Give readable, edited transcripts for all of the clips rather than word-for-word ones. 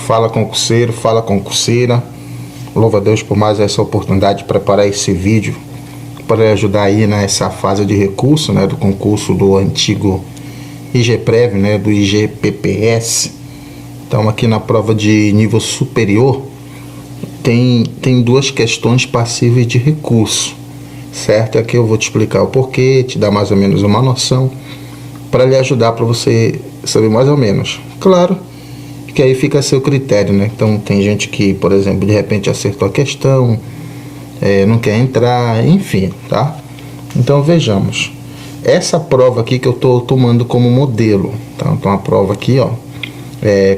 Fala concurseiro, fala concurseira. Louvo a Deus por mais essa oportunidade de preparar esse vídeo para ajudar aí nessa fase de recurso, né, do concurso do antigo IGPREV, né, do IGPPS. Então aqui na prova de nível superior tem duas questões passíveis de recurso, certo? Aqui eu vou te explicar o porquê, te dar mais ou menos uma noção para lhe ajudar, para você saber mais ou menos. Claro que aí fica a seu critério, né? Então tem gente que, por exemplo, de repente acertou a questão, não quer entrar, enfim, tá? Então vejamos. Essa prova aqui que eu estou tomando como modelo, tá? Então a prova aqui, ó,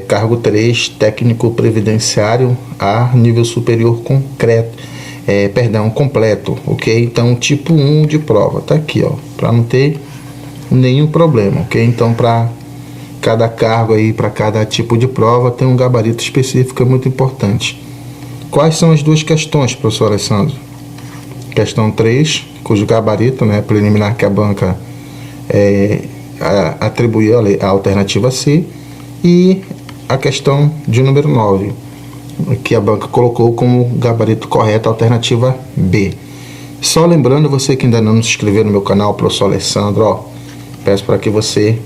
cargo 3, técnico previdenciário a nível superior completo, ok? Então tipo 1 de prova, tá aqui, ó, para não ter nenhum problema, ok? Então para cada cargo aí, para cada tipo de prova tem um gabarito específico, é muito importante. Quais são as duas questões, professor Alessandro? Questão 3, cujo gabarito, né, preliminar que a banca atribuiu a alternativa C, e a questão de número 9, que a banca colocou como gabarito correto a alternativa B. Só lembrando, você que ainda não se inscreveu no meu canal, professor Alessandro, ó, peço para que você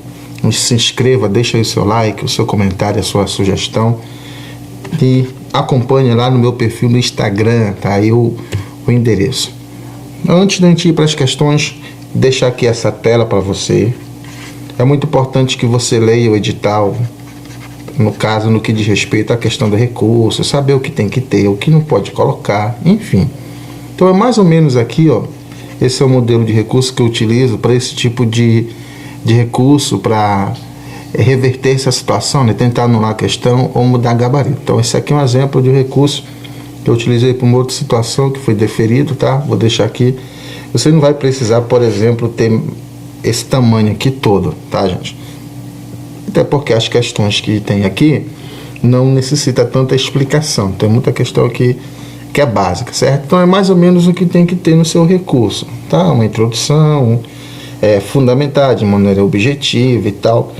se inscreva, deixa aí o seu like, o seu comentário, a sua sugestão, e acompanhe lá no meu perfil no Instagram, tá aí o endereço. Antes de a gente ir para as questões, deixar aqui essa tela para você. É muito importante que você leia o edital, no caso, no que diz respeito à questão do recurso, saber o que tem que ter, o que não pode colocar, enfim. Então é mais ou menos aqui, ó, esse é o modelo de recurso que eu utilizo para esse tipo de recurso, para reverter essa situação, né? Tentar anular a questão ou mudar gabarito. Então esse aqui é um exemplo de recurso que eu utilizei para uma outra situação que foi deferido, tá? Vou deixar aqui. Você não vai precisar, por exemplo, ter esse tamanho aqui todo, tá, gente? Até porque as questões que tem aqui não necessita tanta explicação. Tem muita questão aqui que é básica, certo? Então é mais ou menos o que tem que ter no seu recurso, tá? Uma introdução, fundamentar de maneira objetiva e tal.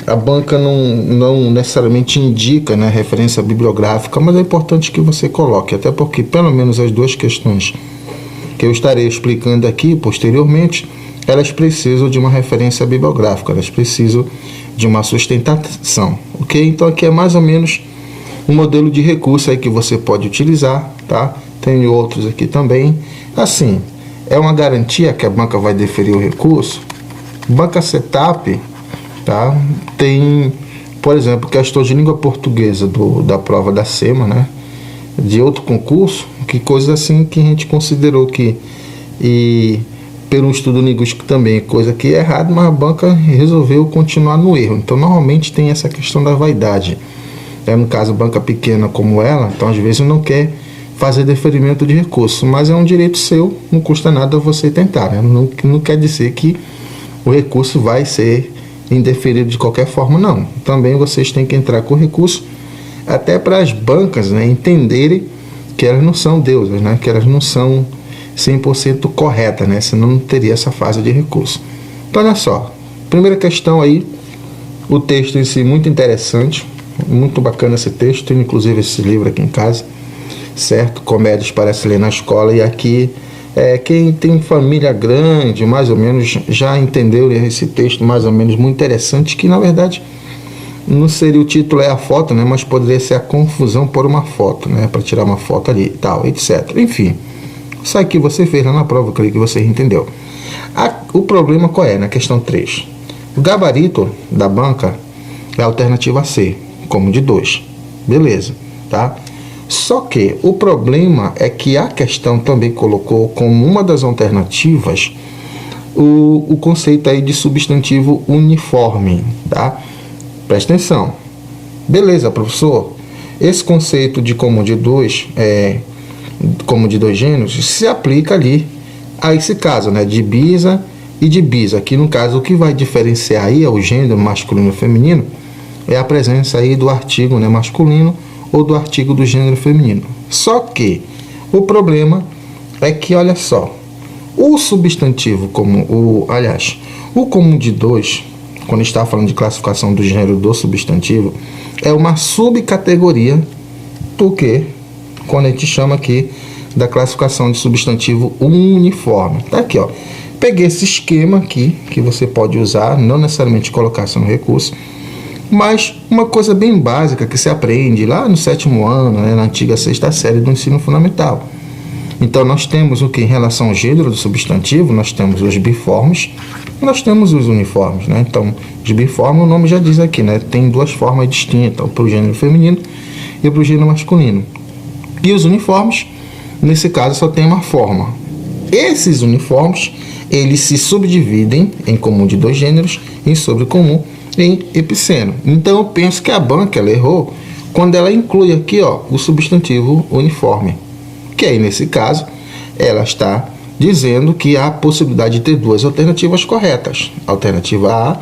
A banca não necessariamente indica, né, referência bibliográfica, mas é importante que você coloque, até porque pelo menos as duas questões que eu estarei explicando aqui posteriormente, elas precisam de uma referência bibliográfica, elas precisam de uma sustentação, ok? Então aqui é mais ou menos um modelo de recurso aí que você pode utilizar, tá? Tem outros aqui também. Assim, é uma garantia que a banca vai deferir o recurso? Banca Setup, tá? Tem, por exemplo, questão de língua portuguesa da prova da SEMA, né? De outro concurso, que coisa assim que a gente considerou que, e pelo estudo linguístico também, coisa que é errada, mas a banca resolveu continuar no erro. Então normalmente tem essa questão da vaidade. No caso, banca pequena como ela, então às vezes não quer fazer deferimento de recurso, mas é um direito seu, não custa nada você tentar, né? Não quer dizer que o recurso vai ser indeferido de qualquer forma, não. Também vocês têm que entrar com o recurso, até para as bancas, né, entenderem que elas não são deusas, né, que elas não são 100% corretas, né, senão não teria essa fase de recurso. Então olha só, primeira questão aí, o texto em si muito interessante, muito bacana esse texto, tenho inclusive esse livro aqui em casa, certo? Comédias para se ler na escola, e aqui quem tem família grande, mais ou menos, já entendeu esse texto mais ou menos muito interessante, que na verdade não seria o título, é a foto, né? Mas poderia ser a confusão por uma foto, né? Para tirar uma foto ali e tal, etc. Enfim, isso aqui você fez lá na prova, creio que você entendeu. O problema qual é? Na questão 3. O gabarito da banca é a alternativa C, como de 2. Beleza, tá? Só que o problema é que a questão também colocou como uma das alternativas o conceito aí de substantivo uniforme, tá? Presta atenção. Beleza, professor. Esse conceito de como de dois gêneros se aplica ali a esse caso, né? De bisa e de bis. Aqui no caso o que vai diferenciar aí é o gênero masculino e feminino, é a presença aí do artigo, né, masculino ou do artigo do gênero feminino. Só que o problema é que, olha só, o substantivo o comum de dois, quando está falando de classificação do gênero do substantivo, é uma subcategoria, porque quando a gente chama aqui da classificação de substantivo uniforme. Tá aqui, ó. Peguei esse esquema aqui, que você pode usar, não necessariamente colocar isso no recurso, mas uma coisa bem básica que se aprende lá no 7º ano, né, na antiga 6ª série do ensino fundamental. Então, nós temos o que em relação ao gênero do substantivo, nós temos os biformes e nós temos os uniformes, né? Então, de biforme, o nome já diz aqui, né? Tem duas formas distintas, para o gênero feminino e para o gênero masculino. E os uniformes, nesse caso, só tem uma forma. Esses uniformes, eles se subdividem em comum de dois gêneros, em sobrecomum em epiceno. Então, eu penso que a banca ela errou quando ela inclui aqui, ó, o substantivo uniforme. Que aí, nesse caso, ela está dizendo que há a possibilidade de ter duas alternativas corretas, alternativa A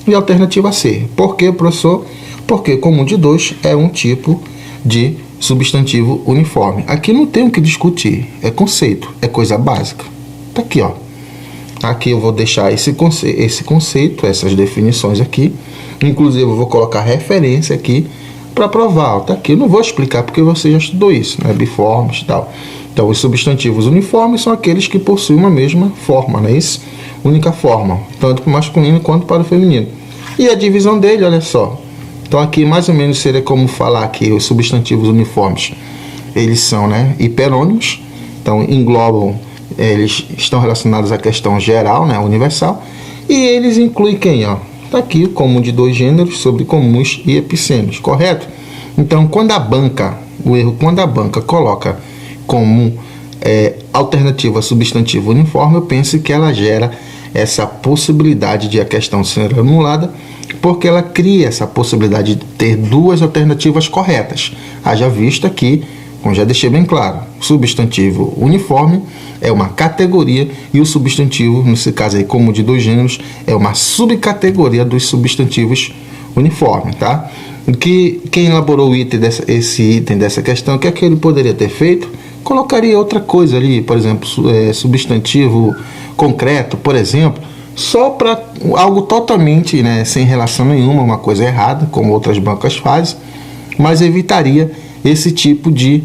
e alternativa C. Por quê, professor? Porque comum de dois é um tipo de substantivo uniforme. Aqui não tem o que discutir, é conceito, é coisa básica. Tá aqui, ó. Aqui eu vou deixar esse conceito, essas definições aqui. Inclusive, eu vou colocar referência aqui para provar. Tá aqui, eu não vou explicar porque você já estudou isso, né? Biformes e tal. Então, os substantivos uniformes são aqueles que possuem uma mesma forma, não é isso? Única forma, tanto para o masculino quanto para o feminino. E a divisão dele, olha só. Então, aqui mais ou menos seria como falar que os substantivos uniformes, eles são, né, hiperônimos. Então, englobam, eles estão relacionados à questão geral, né, universal. E eles incluem quem, ó? Está aqui o comum de dois gêneros, sobrecomuns e epicenos, correto? Então, quando a banca coloca como alternativa substantivo uniforme, eu penso que ela gera essa possibilidade de a questão ser anulada, porque ela cria essa possibilidade de ter duas alternativas corretas. Haja vista que, como já deixei bem claro, substantivo uniforme é uma categoria e o substantivo, nesse caso aí, como de dois gêneros, é uma subcategoria dos substantivos uniformes, tá? Que quem elaborou esse item dessa questão, o que é que ele poderia ter feito? Colocaria outra coisa ali, por exemplo, substantivo concreto, por exemplo, só para algo totalmente, né, sem relação nenhuma, uma coisa errada, como outras bancas fazem, mas evitaria esse tipo de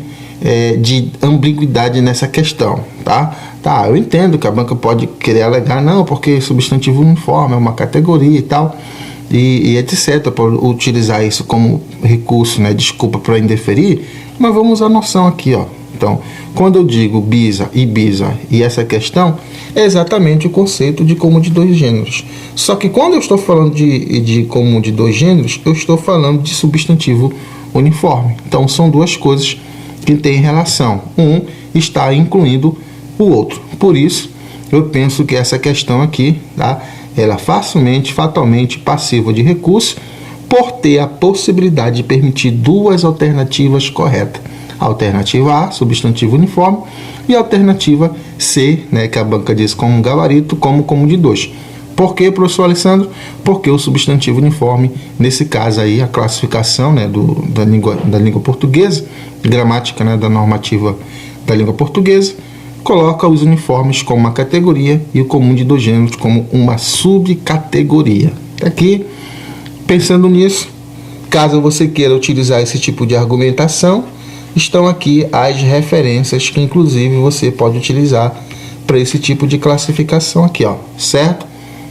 ambiguidade nessa questão, tá? Tá, eu entendo que a banca pode querer alegar, não, porque substantivo uniforme é uma categoria e tal, e etc, por utilizar isso como recurso, né, desculpa para indeferir, mas vamos usar a noção aqui, ó. Então, quando eu digo bisa e essa questão, é exatamente o conceito de comum de dois gêneros. Só que quando eu estou falando de comum de dois gêneros, eu estou falando de substantivo uniforme. Então, são duas coisas que têm relação. Um está incluindo o outro. Por isso, eu penso que essa questão aqui, tá, ela é fatalmente passiva de recurso, por ter a possibilidade de permitir duas alternativas corretas. A alternativa A, substantivo uniforme, e a alternativa C, né, que a banca diz como um gabarito, como comum de dois. Por quê, professor Alessandro? Porque o substantivo uniforme, nesse caso aí, a classificação, né, da língua portuguesa, gramática, né, da normativa da língua portuguesa, coloca os uniformes como uma categoria e o comum de dois gêneros como uma subcategoria. Aqui, pensando nisso, caso você queira utilizar esse tipo de argumentação, estão aqui as referências que inclusive você pode utilizar para esse tipo de classificação aqui, ó, certo?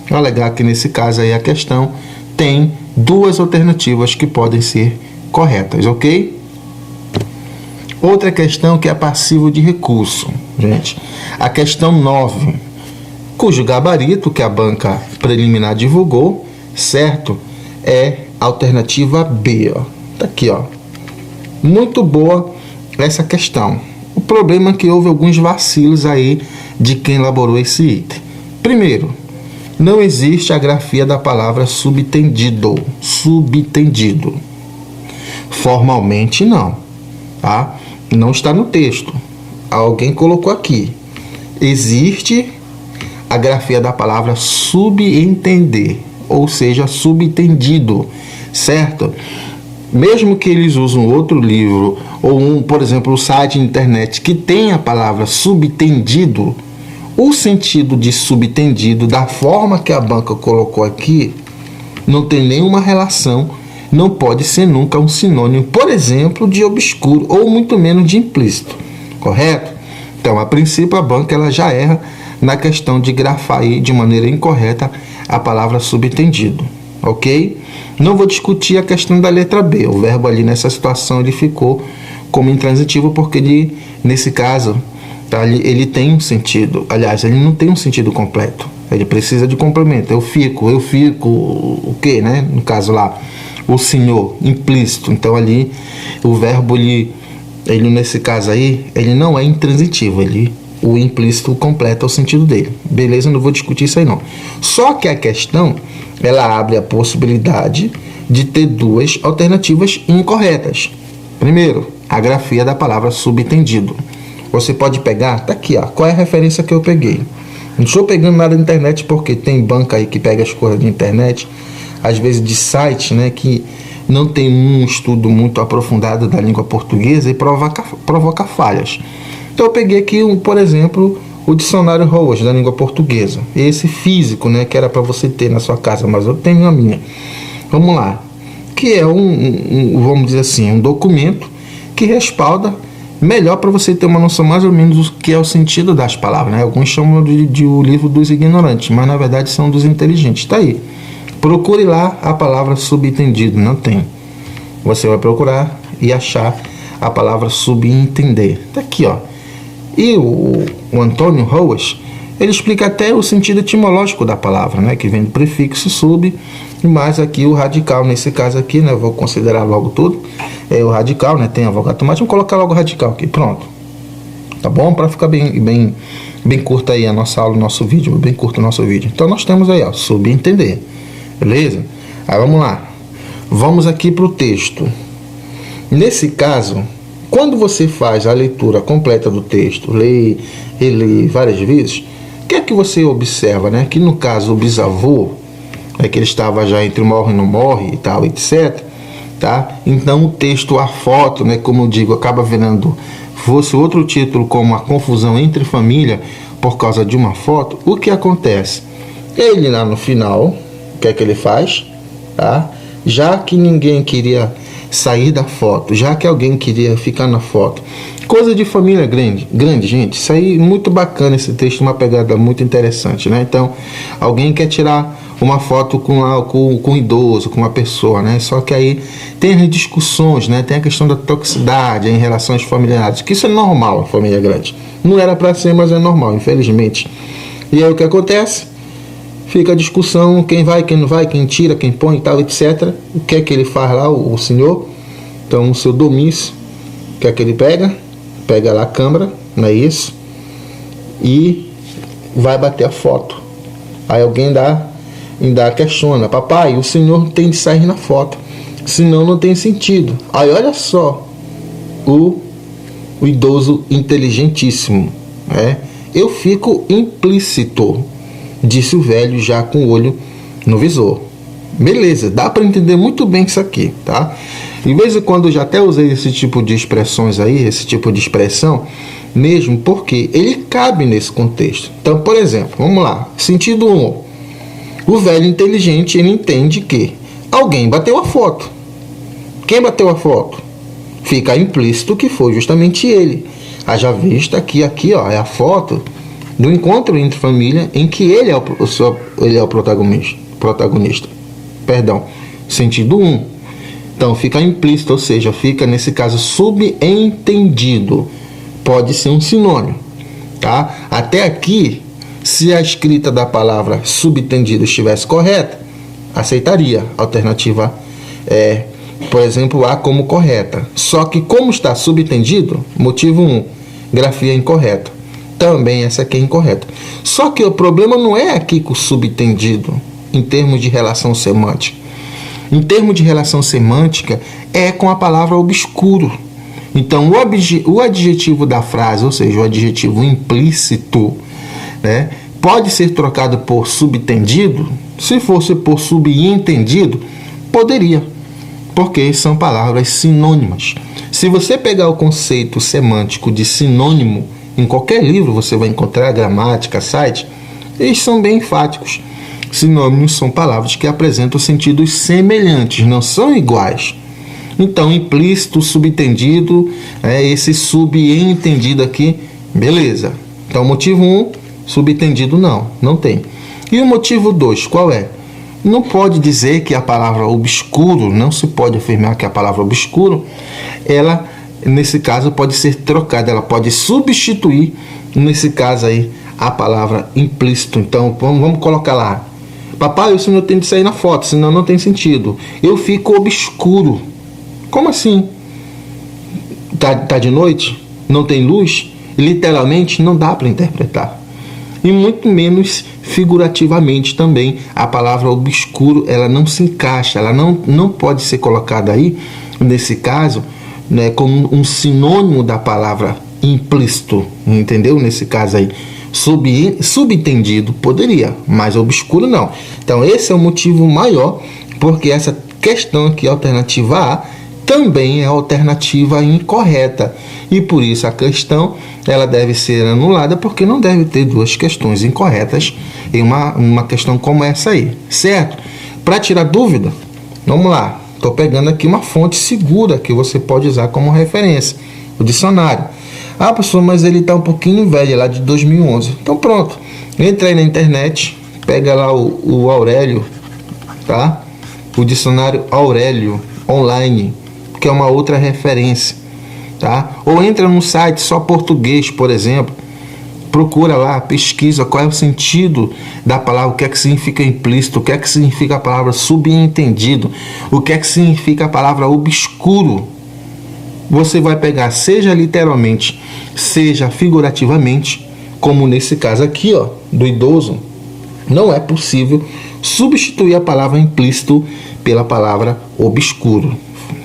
Vou alegar que nesse caso aí a questão tem duas alternativas que podem ser corretas, ok? Outra questão que é passivo de recurso, gente, a questão 9, cujo gabarito que a banca preliminar divulgou, certo? É a alternativa B, ó, tá aqui, ó. Muito boa essa questão. O problema é que houve alguns vacilos aí de quem elaborou esse item. Primeiro, não existe a grafia da palavra subtendido. Subtendido. Formalmente não, tá? Não está no texto. Alguém colocou aqui. Existe a grafia da palavra subentender, ou seja, subtendido, certo? Mesmo que eles usem outro livro, ou por exemplo, um site de internet que tem a palavra subtendido, o sentido de subtendido, da forma que a banca colocou aqui, não tem nenhuma relação, não pode ser nunca um sinônimo, por exemplo, de obscuro ou muito menos de implícito, correto? Então, a princípio, a banca ela já erra na questão de grafar aí de maneira incorreta a palavra subentendido, ok? Não vou discutir a questão da letra B, o verbo ali nessa situação ele ficou como intransitivo porque ele, nesse caso, tá, ele tem um sentido, aliás, ele não tem um sentido completo, ele precisa de complemento, eu fico, o que, né? No caso lá, o senhor, implícito, então ali o verbo ele nesse caso aí, ele não é intransitivo, o implícito completa o sentido dele, beleza? Não vou discutir isso aí não. Só que a questão, ela abre a possibilidade de ter duas alternativas incorretas. Primeiro, a grafia da palavra subentendido. Você pode pegar, tá aqui, ó, qual é a referência que eu peguei? Não estou pegando nada da internet porque tem banca aí que pega as coisas de internet, às vezes de site, né, que não tem um estudo muito aprofundado da língua portuguesa e provoca falhas. Então eu peguei aqui, por exemplo, o dicionário Roas da língua portuguesa. Esse físico, né, que era para você ter na sua casa, mas eu tenho a minha. Vamos lá. Que é vamos dizer assim, um documento que respalda melhor para você ter uma noção mais ou menos do que é o sentido das palavras, né? Alguns chamam de o livro dos ignorantes, mas na verdade são dos inteligentes. Está aí. Procure lá a palavra subentendido, não tem. Você vai procurar e achar a palavra subentender. Está aqui, ó. E o Antônio Roas, ele explica até o sentido etimológico da palavra, né? Que vem do prefixo sub, e mais aqui o radical, nesse caso aqui, né? Eu vou considerar logo tudo. É o radical, né? Tem a vogal automática, vamos colocar logo o radical aqui, pronto. Tá bom? Para ficar bem curta aí a nossa aula, o nosso vídeo, bem curto o nosso vídeo. Então nós temos aí, ó, subentender. Beleza? Aí vamos lá. Vamos aqui para o texto. Nesse caso, quando você faz a leitura completa do texto, lê, relê várias vezes, o que é que você observa, né? Que no caso o bisavô, é que ele estava já entre morre e não morre e tal, etc. Tá? Então o texto, a foto, né, como eu digo, acaba virando, fosse outro título como a confusão entre família por causa de uma foto. O que acontece? Ele lá no final, o que é que ele faz? Tá? Já que ninguém queria sair da foto, já que alguém queria ficar na foto, coisa de família grande, gente, isso aí muito bacana, esse texto, uma pegada muito interessante, né? Então, alguém quer tirar uma foto com um idoso, com uma pessoa, né? Só que aí tem as discussões, né? Tem a questão da toxicidade em relações familiares, que isso é normal, a família grande. Não era para ser, mas é normal, infelizmente. E aí o que acontece? Fica a discussão, quem vai, quem não vai, quem tira, quem põe e tal, etc. O que é que ele faz lá, o senhor? Então, o seu Domício, o que é que ele pega? Pega lá a câmera, não é isso? E vai bater a foto. Aí alguém ainda questiona, papai, o senhor tem de sair na foto, senão não tem sentido. Aí olha só, o idoso inteligentíssimo, né? Eu fico implícito, disse o velho já com o olho no visor. Beleza, dá para entender muito bem isso aqui, tá? De vez em quando eu já até usei esse tipo de expressões aí, esse tipo de expressão, mesmo porque ele cabe nesse contexto. Então, por exemplo, vamos lá, sentido 1. O velho inteligente, ele entende que alguém bateu a foto. Quem bateu a foto? Fica implícito que foi justamente ele. Haja vista que aqui, ó, é a foto do encontro entre família em que ele é o protagonista. Perdão, sentido 1. Então fica implícito, ou seja, fica nesse caso subentendido. Pode ser um sinônimo, tá? Até aqui, se a escrita da palavra subentendido estivesse correta, aceitaria a alternativa, por exemplo, A como correta. Só que como está subentendido, motivo 1, grafia incorreta. Também essa aqui é incorreta. Só que o problema não é aqui com o subentendido, em termos de relação semântica. Em termos de relação semântica, é com a palavra obscuro. Então, o adjetivo da frase, ou seja, o adjetivo implícito, né, pode ser trocado por subentendido. Se fosse por subentendido, poderia, porque são palavras sinônimas. Se você pegar o conceito semântico de sinônimo, em qualquer livro você vai encontrar, gramática, site, eles são bem enfáticos. Sinônimos são palavras que apresentam sentidos semelhantes, não são iguais. Então, implícito, subentendido, esse subentendido aqui, beleza. Então, motivo 1, subentendido não tem. E o motivo 2, qual é? Não pode dizer que a palavra obscuro, não se pode afirmar que a palavra obscuro, ela, nesse caso, pode ser trocada, ela pode substituir, nesse caso aí, a palavra implícito. Então, vamos colocar lá. Papai, o senhor tem de sair na foto, senão não tem sentido. Eu fico obscuro. Como assim? Tá de noite? Não tem luz? Literalmente, não dá para interpretar. E muito menos figurativamente também, a palavra obscuro, ela não se encaixa, ela não pode ser colocada aí, nesse caso, né, como um sinônimo da palavra implícito, entendeu? Nesse caso aí, subentendido poderia, mas obscuro não. Então esse é o motivo maior, porque essa questão aqui, alternativa A, também é alternativa incorreta, e por isso a questão ela deve ser anulada, porque não deve ter duas questões incorretas em uma questão como essa aí, certo? Para tirar dúvida, vamos lá, estou pegando aqui uma fonte segura que você pode usar como referência, o dicionário. Ah, professor, mas ele está um pouquinho velho, lá de 2011. Então pronto, entra aí na internet, pega lá o Aurélio, tá? O dicionário Aurélio online, que é uma outra referência, tá? Ou entra no site só português, por exemplo, procura lá, pesquisa qual é o sentido da palavra, o que é que significa implícito, o que é que significa a palavra subentendido, o que é que significa a palavra obscuro. Você vai pegar, seja literalmente, seja figurativamente, como nesse caso aqui, ó, do idoso, não é possível substituir a palavra implícito pela palavra obscuro,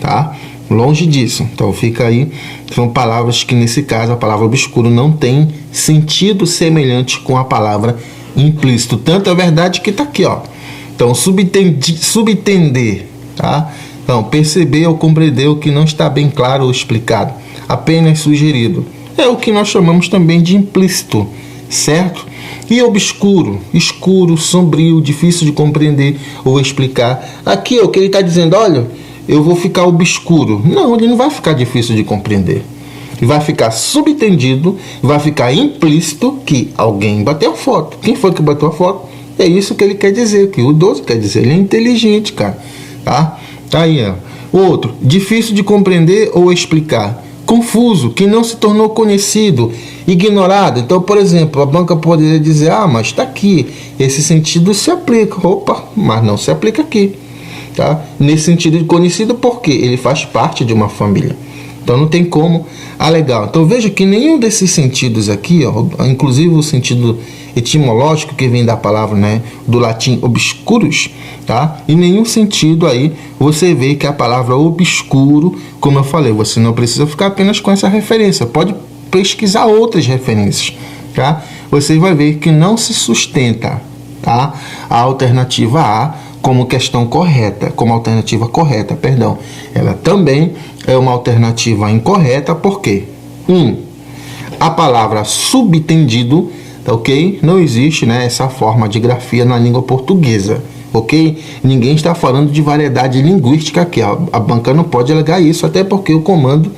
tá? Longe disso. Então fica aí, são palavras que nesse caso a palavra obscuro não tem sentido semelhante com a palavra implícito. Tanto é verdade que está aqui, ó. Então subentender, tá? Então perceber ou compreender o que não está bem claro ou explicado, apenas sugerido. É o que nós chamamos também de implícito, certo? E obscuro, escuro, sombrio, difícil de compreender ou explicar. Aqui o que ele está dizendo, olha, eu vou ficar obscuro. Não, ele não vai ficar difícil de compreender. Ele vai ficar subentendido, vai ficar implícito que alguém bateu foto. Quem foi que bateu a foto? É isso que ele quer dizer, que o idoso quer dizer. Ele é inteligente, cara. Tá? Tá aí, ó. Outro, difícil de compreender ou explicar. Confuso, que não se tornou conhecido, ignorado. Então, por exemplo, a banca poderia dizer, ah, mas está aqui, esse sentido se aplica. Opa, mas não se aplica aqui. Tá? Nesse sentido de conhecido, porque ele faz parte de uma família. Então não tem como alegar. Então veja que nenhum desses sentidos aqui, ó, inclusive o sentido etimológico que vem da palavra, né, do latim obscurus, tá? Em nenhum sentido aí você vê que a palavra obscuro, como eu falei, você não precisa ficar apenas com essa referência, pode pesquisar outras referências, tá? Você vai ver que não se sustenta, tá? A alternativa A como questão correta, como alternativa correta, perdão. Ela também é uma alternativa incorreta, porque a palavra subentendido, ok? Não existe, né, essa forma de grafia na língua portuguesa, ok? Ninguém está falando de variedade linguística aqui, a banca não pode alegar isso, até porque o comando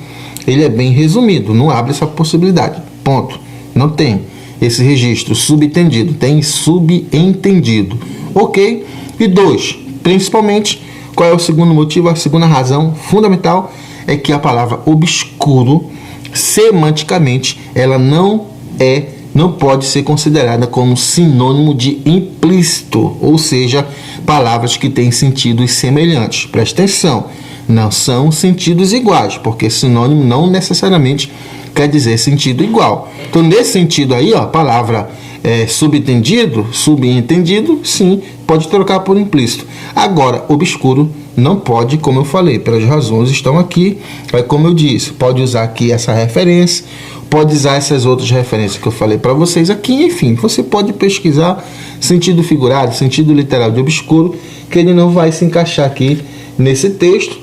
ele é bem resumido, não abre essa possibilidade, ponto. Não tem esse registro subentendido, tem subentendido, ok? E 2, principalmente, qual é o segundo motivo, a segunda razão fundamental é que a palavra obscuro, semanticamente, ela não pode ser considerada como sinônimo de implícito, ou seja, palavras que têm sentidos semelhantes. Presta atenção, não são sentidos iguais, porque sinônimo não necessariamente quer dizer sentido igual. Então, nesse sentido aí, ó, a palavra subentendido, sim, pode trocar por implícito. Agora, obscuro não pode, como eu falei, pelas razões estão aqui. Como eu disse, pode usar aqui essa referência, pode usar essas outras referências que eu falei para vocês aqui, enfim, você pode pesquisar sentido figurado, sentido literal de obscuro, que ele não vai se encaixar aqui nesse texto,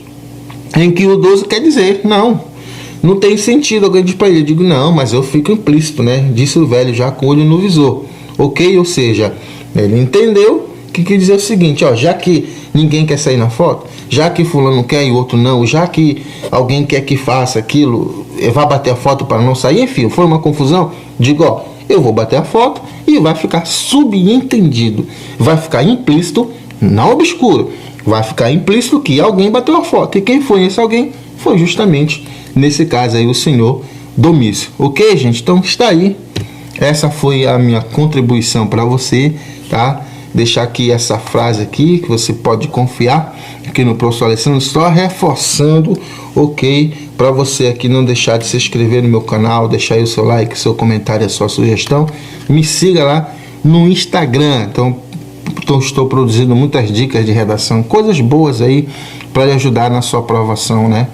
em que o idoso quer dizer, não tem sentido. Alguém diz para ele, eu digo, não, mas eu fico implícito, né? Disse o velho já com o olho no visor, ok? Ou seja, ele entendeu que quer dizer o seguinte, ó, já que ninguém quer sair na foto, já que fulano quer e o outro não, já que alguém quer que faça aquilo, vá bater a foto para não sair, enfim, foi uma confusão, digo, ó, eu vou bater a foto e vai ficar subentendido, vai ficar implícito, não obscuro, vai ficar implícito que alguém bateu a foto, e quem foi esse alguém? Foi justamente, nesse caso aí, o senhor Domício. Ok, gente? Então está aí. Essa foi a minha contribuição para você, tá? Deixar aqui essa frase aqui, que você pode confiar aqui no professor Alessandro, só reforçando, ok? Para você aqui não deixar de se inscrever no meu canal, deixar aí o seu like, seu comentário, a sua sugestão. Me siga lá no Instagram. Então estou produzindo muitas dicas de redação, coisas boas aí para lhe ajudar na sua aprovação, né?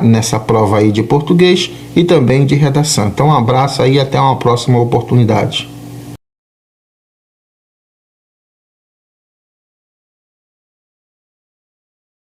Nessa prova aí de português e também de redação. Então um abraço aí e até uma próxima oportunidade.